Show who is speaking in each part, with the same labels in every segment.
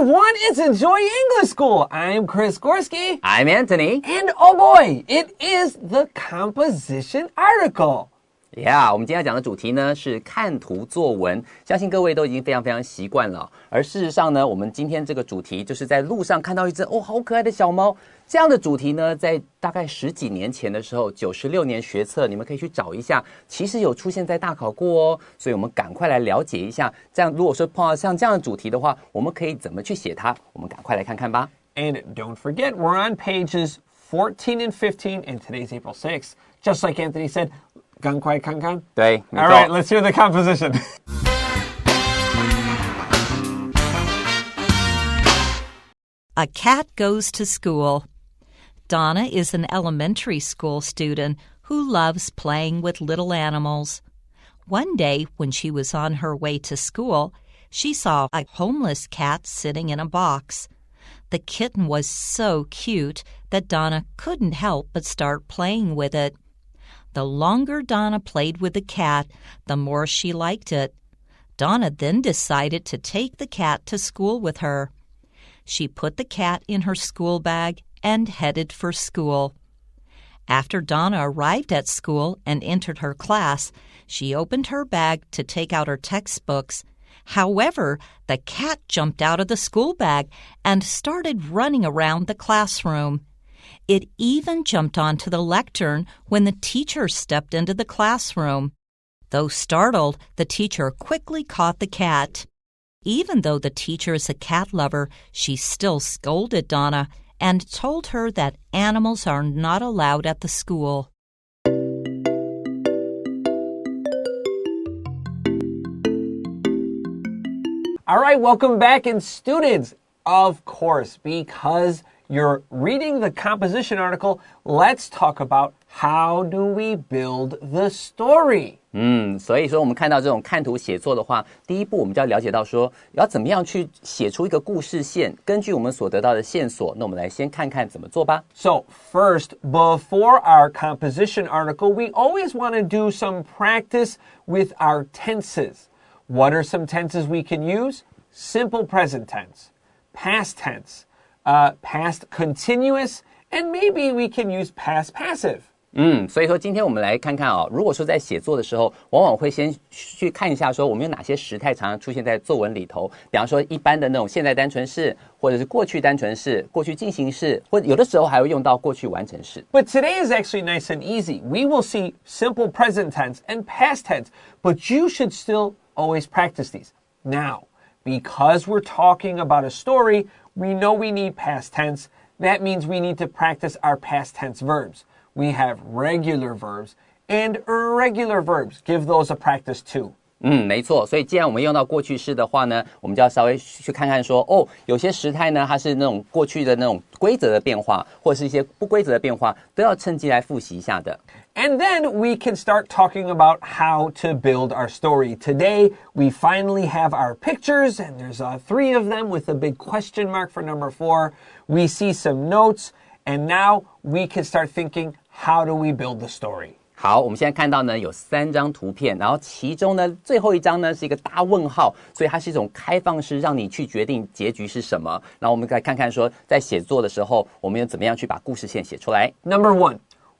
Speaker 1: everyone, it's Enjoy English School. I'm Chris Gorski.
Speaker 2: I'm Antony.
Speaker 1: And oh boy, it is the composition article.Yeah,
Speaker 2: 我们今天要讲的主题呢是看图作文，相信各位都已经非常习惯了。而事实上呢，我们今天这个主题就是在路上看到一只好可爱的小猫。这样的主题呢，在大概10几年前的时候，96年学测，你们可以去找一下，其实有出现在大考过哦。所以我们赶快来了解一下，这样如果说碰到像这样的主题的话，我们可以怎么去写它？我们赶快来看看吧。
Speaker 1: And don't forget, we're on pages 14 and 15, and today's April 6th. Just like Anthony said, 赶快看看。
Speaker 2: 对，没错。
Speaker 1: All right, let's hear the composition.
Speaker 3: A cat goes to school. Donna is an elementary school student who loves playing with little animals. One day, when she was on her way to school, she saw a homeless cat sitting in a box. The kitten was so cute that Donna couldn't help but start playing with it.The longer Donna played with the cat, the more she liked it. Donna then decided to take the cat to school with her. She put the cat in her school bag and headed for school. After Donna arrived at school and entered her class, she opened her bag to take out her textbooks. However, the cat jumped out of the school bag and started running around the classroom.It even jumped onto the lectern when the teacher stepped into the classroom. Though startled, the teacher quickly caught the cat. Even though the teacher is a cat lover, she still scolded Donna and told her that animals are not allowed at the school.
Speaker 1: All right, welcome back. And students, of course, because...You're reading the composition article. Let's talk about how do we build the story.
Speaker 2: 所以说我们看到这种看图写作的话，第一步我们就要了解到说要怎么样去写出一个故事线，根据我们所得到的线索，那我们来先看看怎么做吧。
Speaker 1: So first, before our composition article, we always want to do some practice with our tenses. What are some tenses we can use? Simple present tense, past tense.Past continuous, and maybe we can use past passive.
Speaker 2: 所以说今天我们来看看如果说在写作的时候，往往会先去看一下说我们有哪些时态常常出现在作文里头，比方说一般的那种现在单纯式，或者是过去单纯式，过去进行式，或者有的时候还会用到过去完成式。
Speaker 1: But today is actually nice and easy. We will see simple present tense and past tense, but you should still always practice these. Now, because we're talking about a story,We know we need past tense. That means we need to practice our past tense verbs. We have regular verbs and irregular verbs. Give those a practice too.
Speaker 2: 没错。所以既然我们用到过去式的话呢，我们就要稍微去看看说，有些时态呢，它是那种过去的那种规则的变化，或者是一些不规则的变化，都要趁机来复习一下的。
Speaker 1: And then we can start talking about how to build our story. Today, we finally have our pictures, and there's 3 of them with a big question mark for number 4. We see some notes, and now we can start thinking, how do we build the story?
Speaker 2: 好，我们现在看到呢有3张图片，然后其中呢最后一张呢是一个大问号，所以它是一种开放式，让你去决定结局是什么。然后我们来看看说，在写作的时候，我们要怎么样去把故事线写出来。
Speaker 1: Number 1,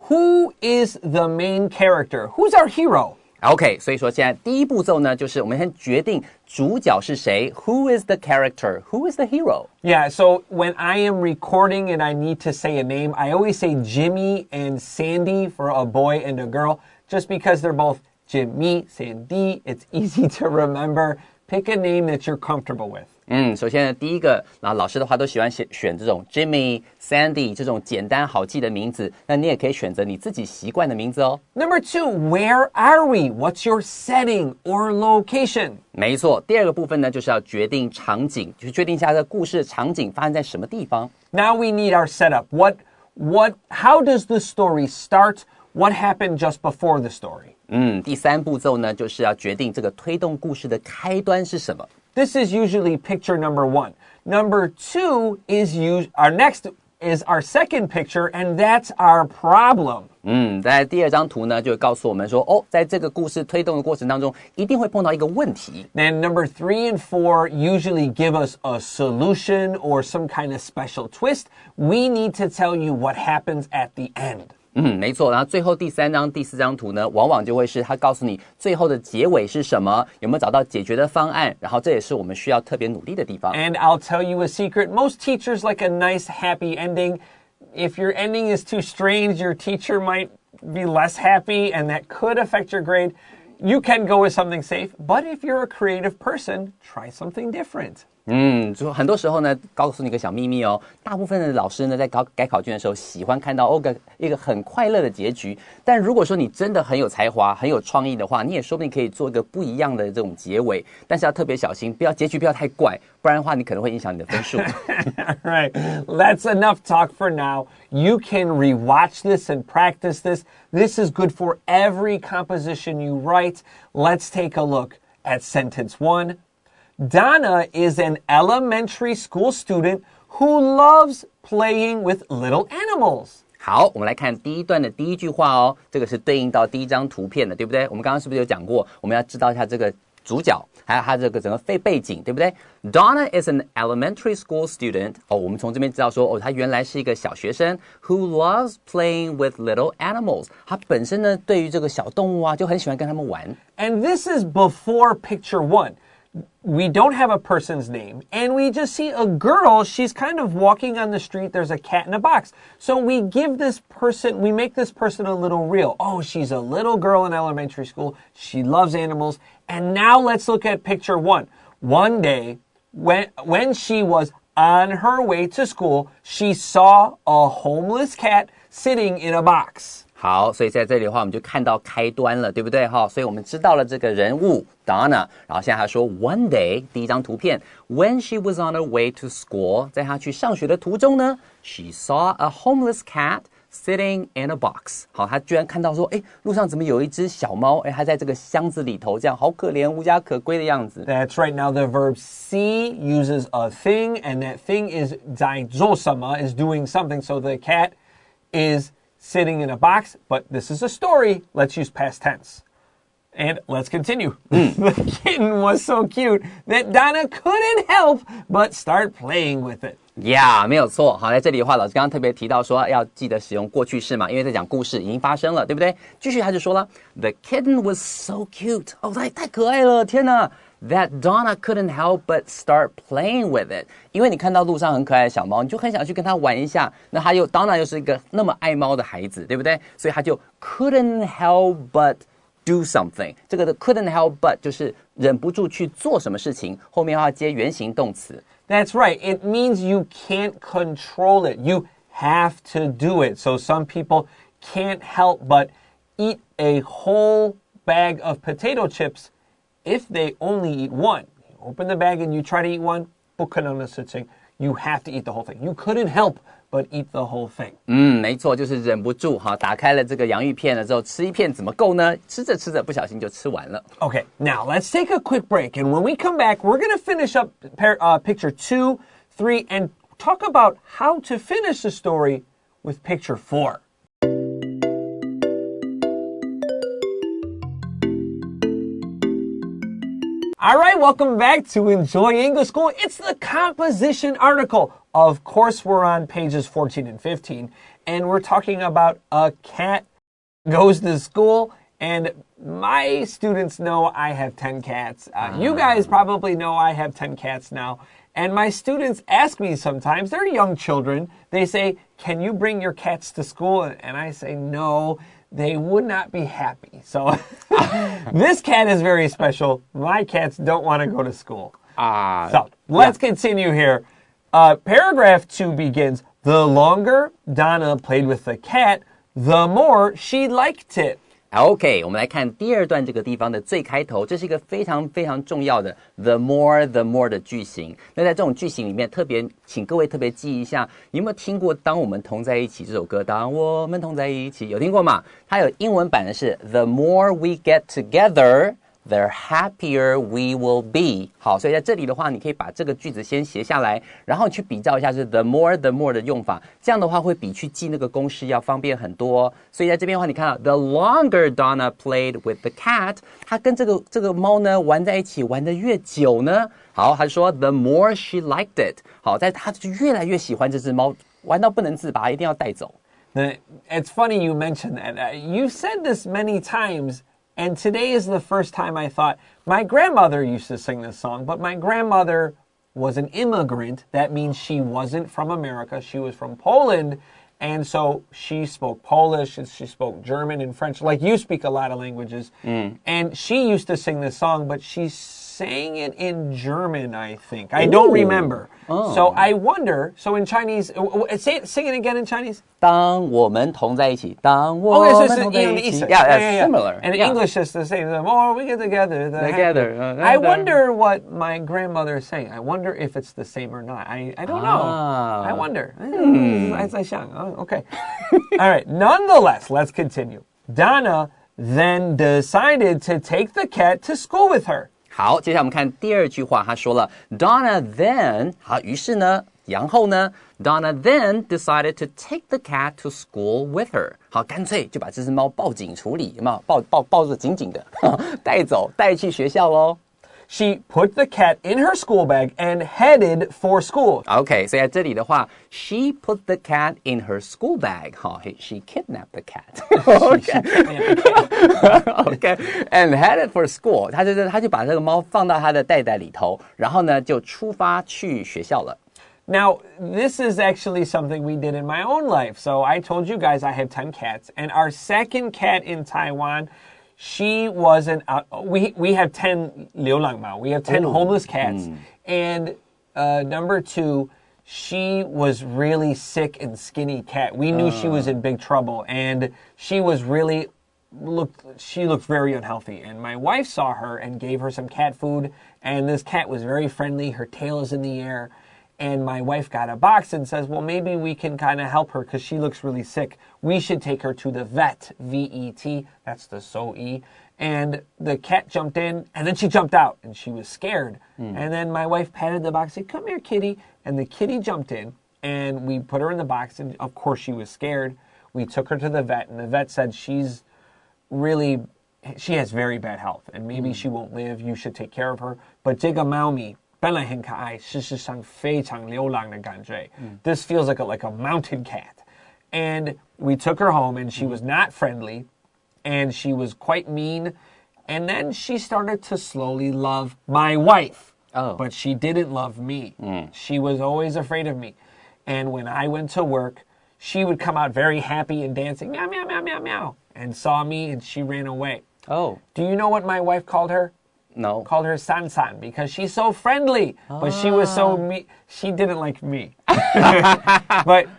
Speaker 1: who is the main character? Who's our hero?
Speaker 2: OK, 所以说现在第一步骤呢，就是我们先决定主角是谁 Who is the character? Who is the hero?
Speaker 1: Yeah, so when I am recording and I need to say a name, I always say Jimmy and Sandy for a boy and a girl, just because they're both Jimmy, Sandy. It's easy to remember. Pick a name that you're comfortable with.
Speaker 2: 首先呢，第一个，然后老师的话都喜欢选这种 Jimmy、Sandy 这种简单好记的名字，那你也可以选择你自己习惯的名字哦。
Speaker 1: Number 2, where are we? What's your setting or location?
Speaker 2: 没错，第二个部分呢，就是要决定场景，就是决定一下这个故事的场景发生在什么地方。
Speaker 1: Now we need our setup. How does the story start? What happened just before the story?
Speaker 2: 第3步骤呢，就是要决定这个推动故事的开端是什么。
Speaker 1: This is usually picture number 1. Number 2 is our next is our second picture, and that's our problem.
Speaker 2: 在第二张图呢，就告诉我们说，在这个故事推动的过程当中，一定会碰到一个问题。
Speaker 1: And number 3 and 4 usually give us a solution or some kind of special twist. We need to tell you what happens at the end.
Speaker 2: 没错。然后最后第3张、第4张图呢，往往就会是他告诉你最后的结尾是什么，有没有找到解决的方案，然后这也是我们需要特别努力的地方。
Speaker 1: And I'll tell you a secret. Most teachers like a nice, happy ending. If your ending is too strange, your teacher might be less happy, and that could affect your grade. You can go with something safe, but if you're a creative person, try something different.
Speaker 2: 就很多时候呢，告诉你一个小秘密哦。大部分的老师呢，在改考卷的时候，喜欢看到一个很快乐的结局。但如果说你真的很有才华、很有创意的话，你也说不定可以做一个不一样的这种结尾。但是要特别小心，结局不要太怪，不然的话，你可能会影响你的分数。
Speaker 1: Right. That's enough talk for now. You can rewatch this and practice this. This is good for every composition you write. Let's take a look at sentence 1. Donna is an elementary school student who loves playing with little animals.
Speaker 2: 好，我们来看第一段的第一句话哦，这个是对应到第一张图片的，对不对？我们刚刚是不是有讲过，我们要知道一下这个主角，还有他这个整个背景，对不对？ Donna is an elementary school student. 我们从这边知道说，他原来是一个小学生 who loves playing with little animals. 他本身呢，对于这个小动物啊，就很喜欢跟他们玩。
Speaker 1: And this is before picture 1.We don't have a person's name, and we just see a girl. She's kind of walking on the street. There's a cat in a box. So we make this person a little real. Oh, she's a little girl in elementary school. She loves animals. And now let's look at picture 1. One day, when she was on her way to school, she saw a homeless cat sitting in a box.
Speaker 2: 好，所以在这里的话，我们就看到开端了，对不对？所以我们知道了这个人物 Donna， 然后现在他说 One day， 第一张图片 ，When she was on her way to school， 在她去上学的途中呢 ，she saw a homeless cat sitting in a box。好，她居然看到说，路上怎么有一只小猫？它在这个箱子里头，这样好可怜、无家可归的样子。
Speaker 1: That's right. Now the verb see uses a thing, and that thing is 在做什么 is doing something. So the cat is sitting in a box, but this is a story. Let's use past tense. And let's continue. The kitten was so cute that Donna couldn't help but start playing with it.
Speaker 2: Yeah， 没有错。好，在这里的话，老师刚刚特别提到说要记得使用过去式嘛，因为在讲故事已经发生了，对不对？继续他就说了 ，The kitten was so cute. 太可爱了，天哪！ That Donna couldn't help but start playing with it. 因为你看到路上很可爱的小猫，你就很想去跟它玩一下。那Donna 又是一个那么爱猫的孩子，对不对？所以他就 couldn't help but do something. 这个的 couldn't help but 就是忍不住去做什么事情，后面要接原形动词。
Speaker 1: That's right. It means you can't control it. You have to do it. So some people can't help but eat a whole bag of potato chips if they only eat one. You open the bag and you try to eat one, 不可能的事情. You have to eat the whole thing. You couldn't help but eat the whole thing.
Speaker 2: 没错，就是忍不住打开了这个洋芋片了之后，吃一片怎么够呢？吃着吃着不小心就吃完了。
Speaker 1: Okay, now let's take a quick break, and when we come back, we're going to finish up picture 2, 3, and talk about how to finish the story with picture 4. All right, welcome back to Enjoy English School. It's the composition article. Of course, we're on pages 14 and 15, and we're talking about a cat goes to school, and my students know I have 10 cats. You guys probably know I have 10 cats now. And my students ask me sometimes, they're young children, they say, can you bring your cats to school? And I say, no. They would not be happy. So this cat is very special. My cats don't want to go to school. So let's continue here. Paragraph 2 begins, the longer Donna played with the cat, the more she liked it.
Speaker 2: OK， 我们来看第二段这个地方的最开头，这是一个非常非常重要的 the more 的句型。那在这种句型里面，请各位特别记一下，你有没有听过《当我们同在一起》这首歌？当我们同在一起，有听过吗？它有英文版的是 The more we get together, the happier we will be. 好，所以在这里的话，你可以把这个句子先写下来，然后去比照一下是 the more 的用法，这样的话会比去记那个公式要方便很多哦。所以在这边的话，你看到 the longer Donna played with the cat， 她跟这个猫呢玩在一起，玩得越久呢，好，他说 the more she liked it。好，在她就越来越喜欢这只猫，玩到不能自拔，一定要带走。
Speaker 1: It's funny you mentioned that. You've said this many times, and today is the first time I thought, my grandmother used to sing this song, but my grandmother was an immigrant. That means she wasn't from America. She was from Poland, and so she spoke Polish, and she spoke German and French, like you speak a lot of languages. And she used to sing this song, but she sang it in German, I think. I don't remember. So I wonder, so in Chinese, sing it again in Chinese.
Speaker 2: 当我们同在一起，当我们同在一起。Yeah, that's similar.
Speaker 1: And English is the same. The more we get together, the happier. I wonder what my grandmother is saying. I wonder if it's the same or not. I don't know. I wonder. As I shang. Okay. All right. Nonetheless, let's continue. Donna then decided to take the cat to school with her.
Speaker 2: 好，接下来我们看第二句话，他说了 Donna then， 好，于是呢，然后呢 Donna then decided to take the cat to school with her。好，干脆就把这只猫抱紧处理，有没有？抱着紧紧的，带走，带去学校喽。
Speaker 1: She put the cat in her school bag and headed for school.
Speaker 2: OK， 所以在这里的话 she put the cat in her school bag. 好 she kidnapped the cat. OK, and headed for school. 他就把这个猫放到他的袋袋里头，然后呢就出发去学校了。
Speaker 1: Now, this is actually something we did in my own life. So I told you guys I have 10 cats, and our second cat in Taiwan, she was we have 10 liu lang mao. We have 10 homeless cats. And number 2, she was really sick and skinny cat. We knew she was in big trouble, and she was really she looked very unhealthy. And my wife saw her and gave her some cat food, and this cat was very friendly. Her tail is in the air. And my wife got a box and says, well, maybe we can kind of help her because she looks really sick. We should take her to the vet, V-E-T. That's the so-E. And the cat jumped in, and then she jumped out, and she was scared. And then my wife patted the box and said, come here, kitty. And the kitty jumped in, and we put her in the box, and of course she was scared. We took her to the vet, and the vet said she has very bad health, and maybe she won't live. You should take care of her. But 这个猫咪本来很可爱，事实上非常流浪的感觉。This feels like a mountain cat. And we took her home, and she was not friendly, and she was quite mean. And then she started to slowly love my wife. But she didn't love me. She was always afraid of me. And when I went to work, she would come out very happy and dancing, meow, meow, meow, meow, meow, and saw me, and she ran away.
Speaker 2: Oh.
Speaker 1: Do you know what my wife called her?
Speaker 2: No.
Speaker 1: Called her San San because she's so friendly. But she was so she didn't like me. But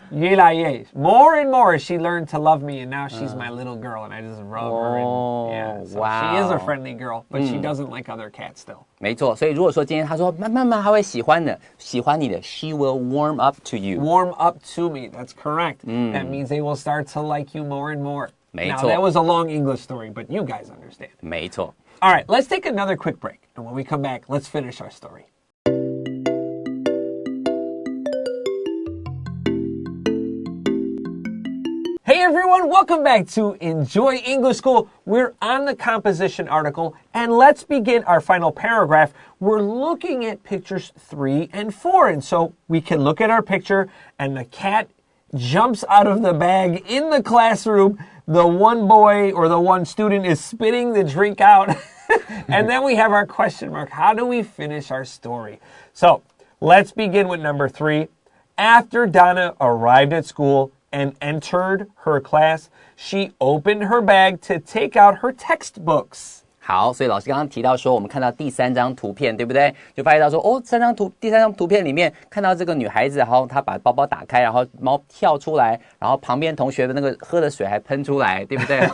Speaker 1: more and more she learned to love me, and now she's my little girl, and I just rub her. And, so
Speaker 2: wow.
Speaker 1: She is a friendly girl, but she doesn't like other cats still.
Speaker 2: 没错，所以如果说今天他说慢慢他会喜欢你的 she will warm up to you.
Speaker 1: Warm up to me. That's correct. That means they will start to like you more and more.
Speaker 2: 没
Speaker 1: Now
Speaker 2: 错
Speaker 1: that was a long English story, but you guys understand.
Speaker 2: 没错。
Speaker 1: All right, let's take another quick break. And when we come back, let's finish our story. Hey everyone, welcome back to Enjoy English School. We're on the composition article, and let's begin our final paragraph. We're looking at pictures 3 and 4, and so we can look at our picture, and the cat jumps out of the bag in the classroom. The one boy or the one student is spitting the drink out. And then we have our question mark. How do we finish our story? So let's begin with number 3. After Donna arrived at school and entered her class, she opened her bag to take out her textbooks.
Speaker 2: 好，所以老师刚刚提到说，我们看到第3张图片，对不对？就发现到说，第三张图片里面看到这个女孩子，然后她把包包打开，然后猫跳出来，然后旁边同学的那个喝的水还喷出来，对不对？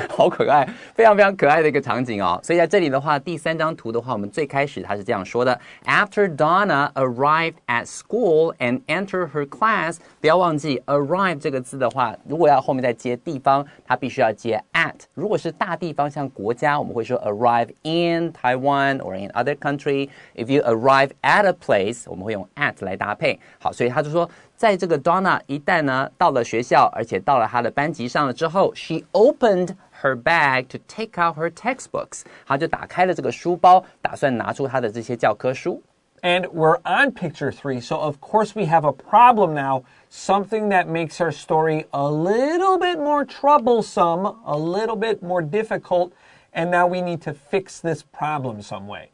Speaker 2: 好可爱，非常非常可爱的一个场景哦。所以在这里的话，第3张图的话，我们最开始它是这样说的 ：After Donna arrived at school and entered her class， 不要忘记 arrive 这个字的话，如果要后面再接地方，它必须要接 at。如果是大地方，像国家，我们会说说 arrive in Taiwan or in other country. If you arrive at a place, 我们会用 at 来搭配。好，所以他就说，在这个 Donna 一旦呢到了学校，而且到了她的班级上了之后 ，she opened her bag to take out her textbooks. 她就打开了这个书包，打算拿出她的这些教科书。
Speaker 1: And we're on picture 3, so of course we have a problem now, something that makes our story a little bit more troublesome, a little bit more difficult, and now we need to fix this problem some way.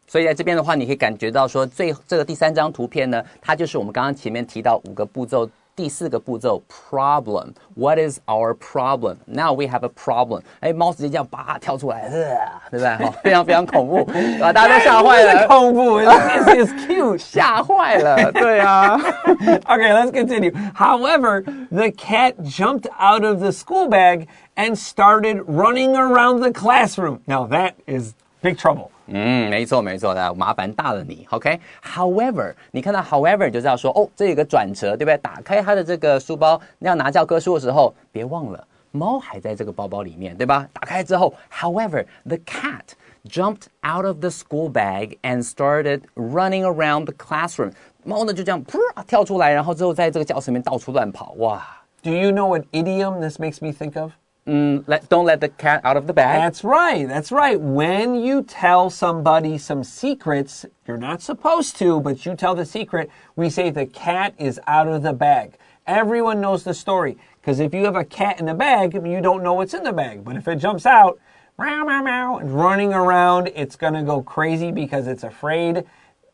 Speaker 2: 所以在这边的话，你可以感觉到说，这个第3张图片呢，它就是我们刚刚前面提到5个步骤。第4个步骤 problem. What is our problem? Now we have a problem. 猫直接这样叭跳出来，对不对？非常非常恐怖，大家都吓坏了。
Speaker 1: 恐怖 This is cute.
Speaker 2: 吓坏了，对啊。
Speaker 1: Okay, let's continue. However, the cat jumped out of the school bag and started running around the classroom. Now that is big trouble.
Speaker 2: 没错没错的，麻烦大了你 OK However 你看到 however 就知道说这有一个转折对不对，打开他的这个书包要拿教科书的时候别忘了猫还在这个包包里面对吧，打开之后 However the cat jumped out of the school bag and started running around the classroom 猫呢就这样跳出来，然后之后在这个教室里面到处乱跑。哇
Speaker 1: Do you know what idiom this makes me think of?
Speaker 2: Don't let the cat out of the bag.
Speaker 1: That's right. When you tell somebody some secrets, you're not supposed to, but you tell the secret, we say the cat is out of the bag. Everyone knows the story, because if you have a cat in the bag, you don't know what's in the bag. But if it jumps out, meow, meow, meow, and running around, it's going to go crazy because it's afraid.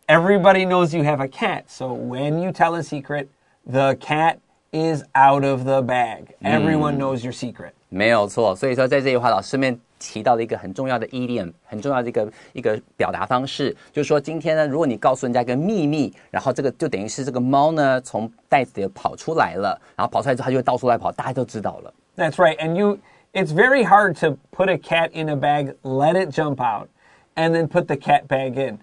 Speaker 1: Everybody knows you have a cat. So when you tell a secret, the cat is out of the bag. Everyone knows your secret.
Speaker 2: 没有错，所以说在这句话老师面提到了一个很重要的 idiom， 很重要的一个表达方式，就是说今天呢，如果你告诉人家一个秘密，然后这个就等于是这个猫呢从袋子里跑出来了，然后跑出来之后它就会到处来跑，大家都知道了。
Speaker 1: That's right, and it's very hard to put a cat in a bag, let it jump out, and then put the cat bag in.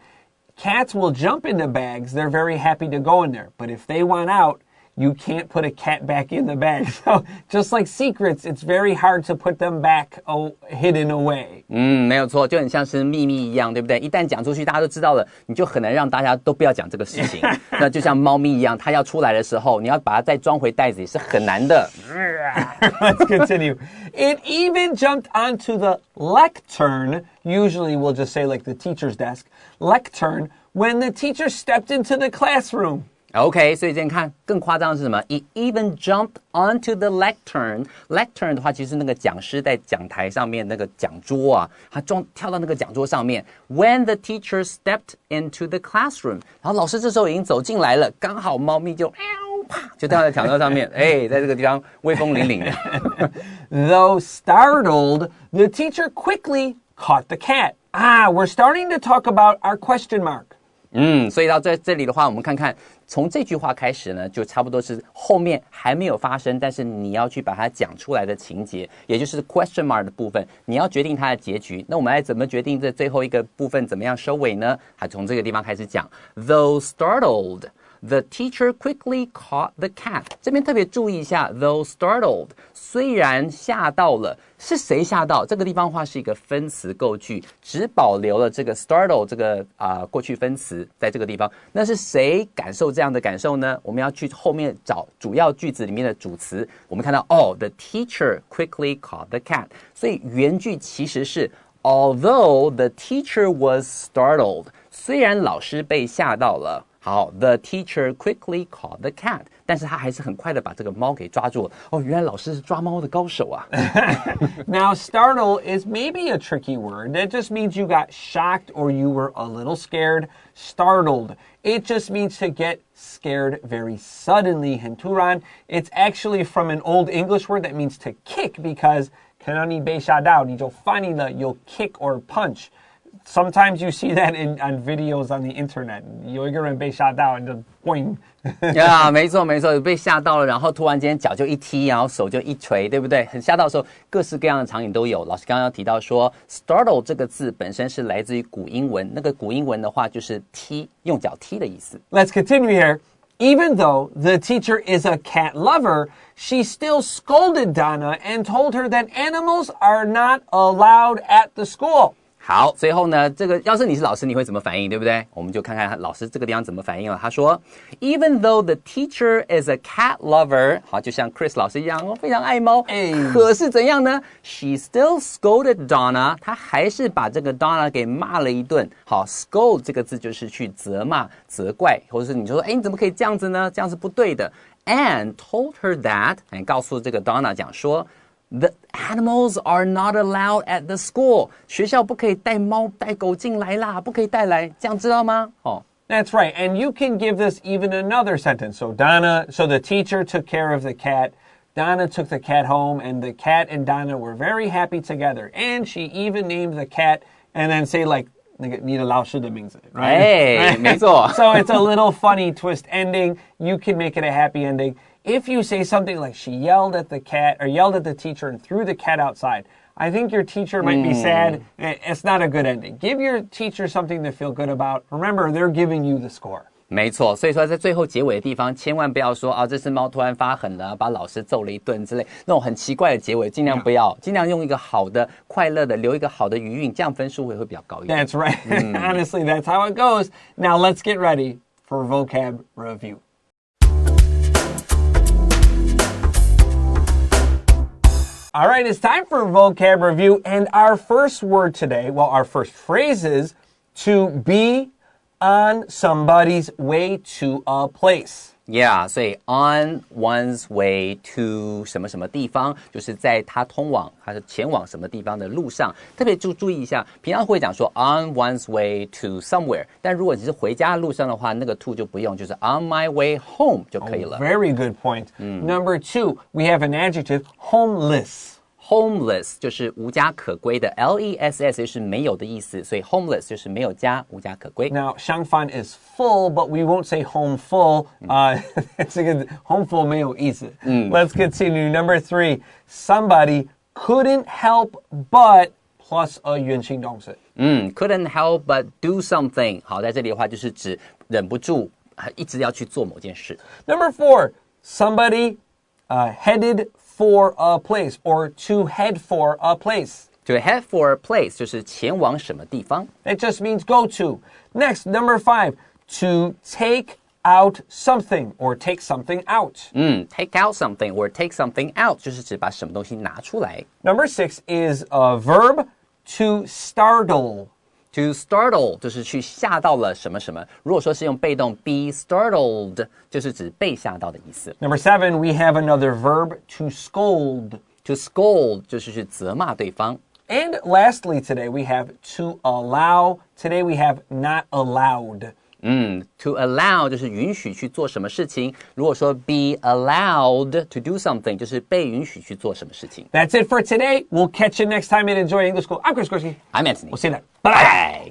Speaker 1: Cats will jump into bags, they're very happy to go in there, but if they want out,You can't put a cat back in the bag. So just like secrets, it's very hard to put them back hidden away.
Speaker 2: 没有错，就很像是秘密一样，对不对？一旦讲出去，大家都知道了，你就很难让大家都不要讲这个事情。那就像猫咪一样，它要出来的时候，你要把它再装回袋子也是很难的。
Speaker 1: Let's continue. It even jumped onto the lectern. Usually we'll just say like the teacher's desk. Lectern when the teacher stepped into the classroom.
Speaker 2: OK, 所以这样看更夸张的是什么 ？It even jumped onto the lectern. Lectern 的话，其实是那个讲师在讲台上面那个讲桌啊，他跳到那个讲桌上面。When the teacher stepped into the classroom， 然后老师这时候已经走进来了，刚好猫咪就啪就掉在讲桌上面，在这个地方威风凛凛的。
Speaker 1: Though startled, the teacher quickly caught the cat. We're starting to talk about our question mark.
Speaker 2: 所以到这里的话，我们看看从这句话开始呢，就差不多是后面还没有发生，但是你要去把它讲出来的情节，也就是 question mark 的部分，你要决定它的结局。那我们来怎么决定这最后一个部分怎么样收尾呢？还从这个地方开始讲 ，Though startled。The teacher quickly caught the cat. 这边特别注意一下 though startled 虽然吓到了，是谁吓到？这个地方的话是一个分词构句，只保留了这个 startled 这个过去分词在这个地方。那是谁感受这样的感受呢？我们要去后面找主要句子里面的主词。我们看到the teacher quickly caught the cat. 所以原句其实是 although the teacher was startled. 虽然老师被吓到了。好 ，the teacher quickly caught the cat， 但是他还是很快的把这个猫给抓住了。原来老师是抓猫的高手啊。
Speaker 1: Now, startle is maybe a tricky word. That just means you got shocked or you were a little scared. Startled. It just means to get scared very suddenly. 很突然. It's actually from an old English word that means to kick because 可能你被吓到，你就翻译了，you'll kick or punch.Sometimes you see that on videos on the internet. 有一个人被吓到，你就 boing.
Speaker 2: 没错没错，被吓到了，然后突然间脚就一踢，然后手就一捶，对不对？很吓到的时候，各式各样的场景都有。老师刚刚提到说 ，startle 这个字本身是来自于古英文，那个古英文的话就是踢，用脚踢的意思。
Speaker 1: Let's continue here. Even though the teacher is a cat lover, she still scolded Donna and told her that animals are not allowed at the school.
Speaker 2: 好，最后呢，这个要是你是老师，你会怎么反应，对不对？我们就看看老师这个地方怎么反应了。他说 ，Even though the teacher is a cat lover， 好，就像 Chris 老师一样，非常爱猫。可是怎样呢 ？She still scolded Donna， 她还是把这个 Donna 给骂了一顿。好 ，scold 这个字就是去责骂、责怪，或者是你就说，你怎么可以这样子呢？这样是不对的。And told her that， 告诉这个 Donna 讲说。The animals are not allowed at the school. 学校不可以带猫带狗进来啦，不可以带来，这样知道吗？哦。
Speaker 1: That's right. And you can give this even another sentence. So the teacher took care of the cat. Donna took the cat home, and the cat and Donna were very happy together. And she even named the cat, and then say like, 你的老师的名字, right?
Speaker 2: 没错。
Speaker 1: So it's a little funny twist ending. You can make it a happy ending. If you say something like she yelled at the cat or yelled at the teacher and threw the cat outside, I think your teacher might be sad. It's not a good ending. Give your teacher something to feel good about. Remember, they're giving you the score.
Speaker 2: 没错，所以说在最后结尾的地方，千万不要说这只猫突然发狠了，把老师揍了一顿之类，那种很奇怪的结尾，尽量不要，尽量用一个好的、快乐的，留一个好的余韵，这样分数会比较高一点。
Speaker 1: That's right. Honestly, that's how it goes. Now let's get ready for vocab review. All right, it's time for vocab review. And our first word today, well, our first phrase is to be on somebody's way to a place.
Speaker 2: Yeah, 所以 on one's way to 什么什么地方，就是在他通往，他是前往什么地方的路上。特别注意一下，平常会讲说 on one's way to somewhere， 但如果你是回家的路上的话，那个 to 就不用，就是 on my way home 就可以了。
Speaker 1: Very good point. Number 2, we have an adjective, homeless.Homeless 就是无家可归的 ，less 就是没有的意思，所以 homeless 就是没有家，无家可归。Now, 相反 is full, but we won't say home full. Home full 没有意思。Let's continue. Number 3, somebody couldn't help but plus a 原形动词。
Speaker 2: couldn't help but do something。好，在这里的话就是指忍不住，一直要去做某件事。
Speaker 1: Number 4, somebody headed for a place or to head for a place.
Speaker 2: To head for a place 就是前往什么地方。
Speaker 1: It just means go to. Next, number 5, to take out something or take something out.
Speaker 2: Take out something or take something out 就是指把什么东西拿出来。
Speaker 1: Number 6 is a verb to startle.To
Speaker 2: startle 就是去吓到了什么什么。如果说是用被动 be startled 就是指被吓到的意思。
Speaker 1: Number 7, we have another verb to scold.
Speaker 2: To scold 就是去责骂对方。
Speaker 1: And lastly today we have to allow. Today we have not allowed.
Speaker 2: To allow 就是允许去做什么事情。如果说 be allowed to do something 就是被允许去做什么事情。
Speaker 1: That's it for today. We'll catch you next time in Enjoy English School. I'm Chris Gorski.
Speaker 2: I'm Antony.
Speaker 1: We'll see you then.
Speaker 2: Bye.